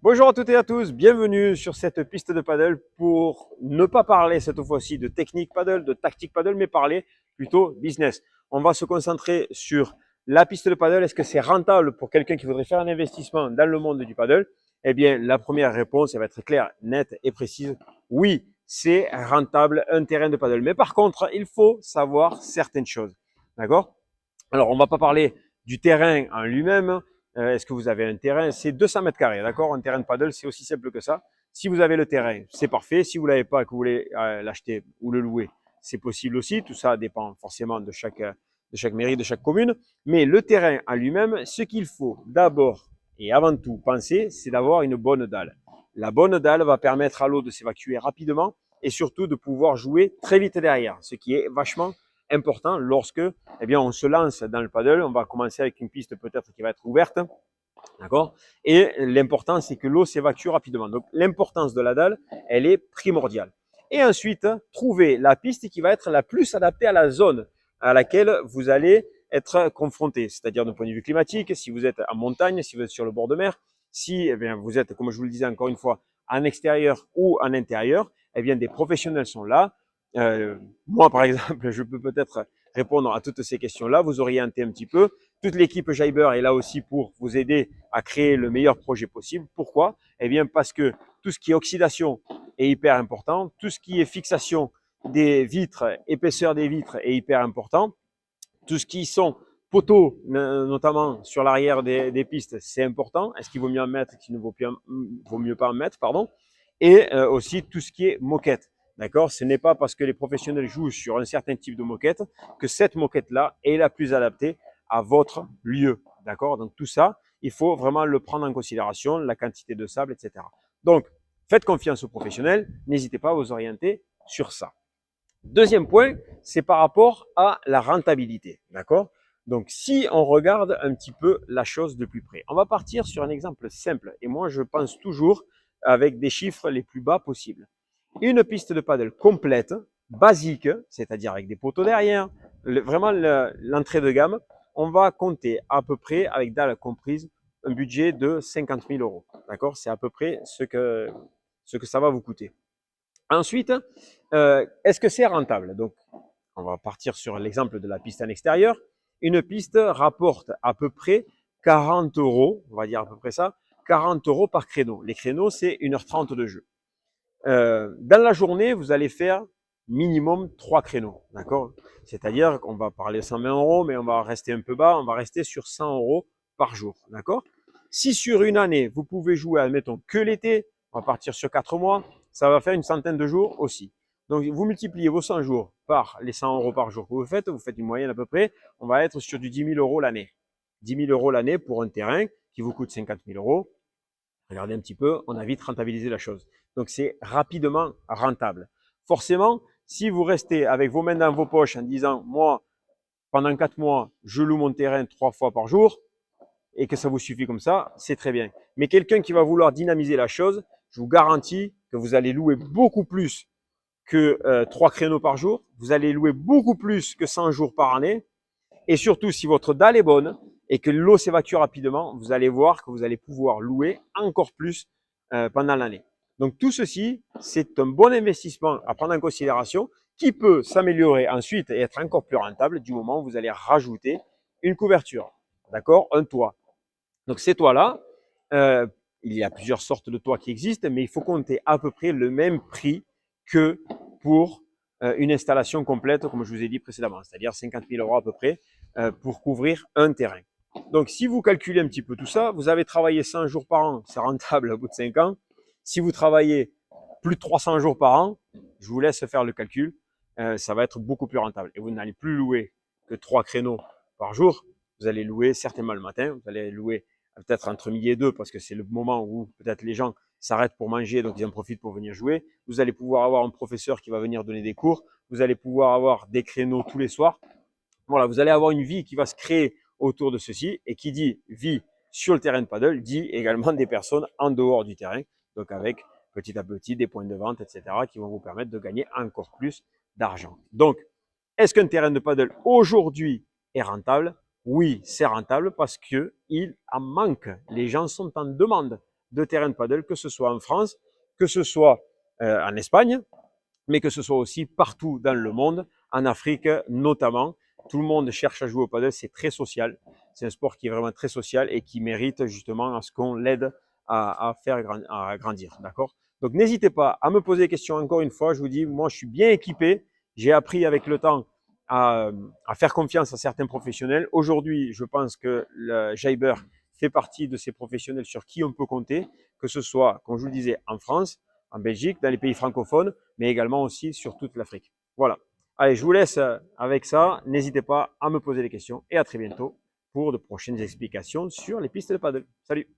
Bonjour à toutes et à tous, bienvenue sur cette piste de paddle pour ne pas parler cette fois-ci de technique paddle, de tactique paddle, mais parler plutôt business. On va se concentrer sur la piste de paddle. Est-ce que c'est rentable pour quelqu'un qui voudrait faire un investissement dans le monde du paddle? Eh bien, la première réponse, elle va être claire, nette et précise. Oui, c'est rentable un terrain de paddle. Mais par contre, il faut savoir certaines choses. D'accord? Alors, on ne va pas parler du terrain en lui-même. Est-ce que vous avez un terrain? C'est 200 mètres carrés, d'accord? Un terrain de paddle, c'est aussi simple que ça. Si vous avez le terrain, c'est parfait. Si vous ne l'avez pas et que vous voulez l'acheter ou le louer, c'est possible aussi. Tout ça dépend forcément de chaque mairie, de chaque commune. Mais le terrain en lui-même, ce qu'il faut d'abord et avant tout penser, c'est d'avoir une bonne dalle. La bonne dalle va permettre à l'eau de s'évacuer rapidement et surtout de pouvoir jouer très vite derrière, ce qui est vachement important lorsque on se lance dans le paddle. On va commencer avec une piste peut-être qui va être ouverte. D'accord? Et l'important, c'est que l'eau s'évacue rapidement. Donc, l'importance de la dalle, elle est primordiale. Et ensuite, trouver la piste qui va être la plus adaptée à la zone à laquelle vous allez être confronté. C'est-à-dire d'un point de vue climatique, si vous êtes en montagne, si vous êtes sur le bord de mer, si vous êtes, comme je vous le disais encore une fois, en extérieur ou en intérieur, des professionnels sont là. Moi, par exemple, je peux peut-être répondre à toutes ces questions-là, vous orienter un petit peu. Toute l'équipe Jaiber est là aussi pour vous aider à créer le meilleur projet possible. Pourquoi? Eh bien, parce que tout ce qui est oxydation est hyper important. Tout ce qui est fixation des vitres, épaisseur des vitres est hyper important. Tout ce qui sont poteaux, notamment sur l'arrière des pistes, c'est important. Est-ce qu'il vaut mieux en mettre, est-ce qu'il ne vaut mieux pas en mettre, pardon. Et aussi tout ce qui est moquette. D'accord? Ce n'est pas parce que les professionnels jouent sur un certain type de moquette que cette moquette-là est la plus adaptée à votre lieu. D'accord? Donc tout ça, il faut vraiment le prendre en considération, la quantité de sable, etc. Donc, faites confiance aux professionnels, n'hésitez pas à vous orienter sur ça. Deuxième point, c'est par rapport à la rentabilité. D'accord? Donc, si on regarde un petit peu la chose de plus près, on va partir sur un exemple simple. Et moi, je pense toujours avec des chiffres les plus bas possibles. Une piste de paddle complète, basique, c'est-à-dire avec des poteaux derrière, vraiment l'entrée de gamme, on va compter à peu près, avec dalle comprise, un budget de 50 000 euros. D'accord? C'est à peu près ce que ça va vous coûter. Ensuite, est-ce que c'est rentable? Donc, on va partir sur l'exemple de la piste en extérieur. Une piste rapporte à peu près 40 euros, on va dire à peu près ça, 40 euros par créneau. Les créneaux, c'est 1h30 de jeu. Dans la journée, vous allez faire minimum 3 créneaux, d'accord? C'est-à-dire qu'on va parler de 120 euros, mais on va rester un peu bas, on va rester sur 100 euros par jour, d'accord? Si sur une année, vous pouvez jouer, admettons, que l'été, on va partir sur 4 mois, ça va faire une centaine de jours aussi. Donc, vous multipliez vos 100 jours par les 100 euros par jour que vous faites une moyenne à peu près, on va être sur du 10 000 euros l'année. 10 000 euros l'année pour un terrain qui vous coûte 50 000 euros. Regardez un petit peu, on a vite rentabilisé la chose. Donc, c'est rapidement rentable. Forcément, si vous restez avec vos mains dans vos poches en disant, moi, pendant 4 mois, je loue mon terrain 3 fois par jour et que ça vous suffit comme ça, c'est très bien. Mais quelqu'un qui va vouloir dynamiser la chose, je vous garantis que vous allez louer beaucoup plus que 3 créneaux par jour. Vous allez louer beaucoup plus que 100 jours par année. Et surtout, si votre dalle est bonne et que l'eau s'évacue rapidement, vous allez voir que vous allez pouvoir louer encore plus pendant l'année. Donc tout ceci, c'est un bon investissement à prendre en considération qui peut s'améliorer ensuite et être encore plus rentable du moment où vous allez rajouter une couverture, d'accord, un toit. Donc ces toits-là, il y a plusieurs sortes de toits qui existent, mais il faut compter à peu près le même prix que pour une installation complète, comme je vous ai dit précédemment, c'est-à-dire 50 000 euros à peu près pour couvrir un terrain. Donc si vous calculez un petit peu tout ça, vous avez travaillé 100 jours par an, c'est rentable au bout de 5 ans. Si vous travaillez plus de 300 jours par an, je vous laisse faire le calcul, ça va être beaucoup plus rentable. Et vous n'allez plus louer que 3 créneaux par jour, vous allez louer certainement le matin, vous allez louer peut-être entre midi et deux, parce que c'est le moment où peut-être les gens s'arrêtent pour manger, donc ils en profitent pour venir jouer. Vous allez pouvoir avoir un professeur qui va venir donner des cours. Vous allez pouvoir avoir des créneaux tous les soirs. Voilà, vous allez avoir une vie qui va se créer autour de ceci. Et qui dit vie sur le terrain de paddle, dit également des personnes en dehors du terrain. Donc avec petit à petit des points de vente, etc., qui vont vous permettre de gagner encore plus d'argent. Donc, est-ce qu'un terrain de paddle aujourd'hui est rentable? Oui, c'est rentable parce qu'il en manque. Les gens sont en demande de terrain de paddle, que ce soit en France, que ce soit en Espagne, mais que ce soit aussi partout dans le monde, en Afrique notamment. Tout le monde cherche à jouer au paddle, c'est très social. C'est un sport qui est vraiment très social et qui mérite justement à ce qu'on l'aide à faire à grandir. D'accord? Donc n'hésitez pas à me poser des questions. Encore une fois, je vous dis, moi je suis bien équipé. J'ai appris avec le temps à faire confiance à certains professionnels. Aujourd'hui, je pense que le Jaiber fait partie de ces professionnels sur qui on peut compter, que ce soit, comme je vous le disais, en France, en Belgique, dans les pays francophones, mais également aussi sur toute l'Afrique. Voilà. Allez, je vous laisse avec ça. N'hésitez pas à me poser des questions et à très bientôt pour de prochaines explications sur les pistes de paddle. Salut!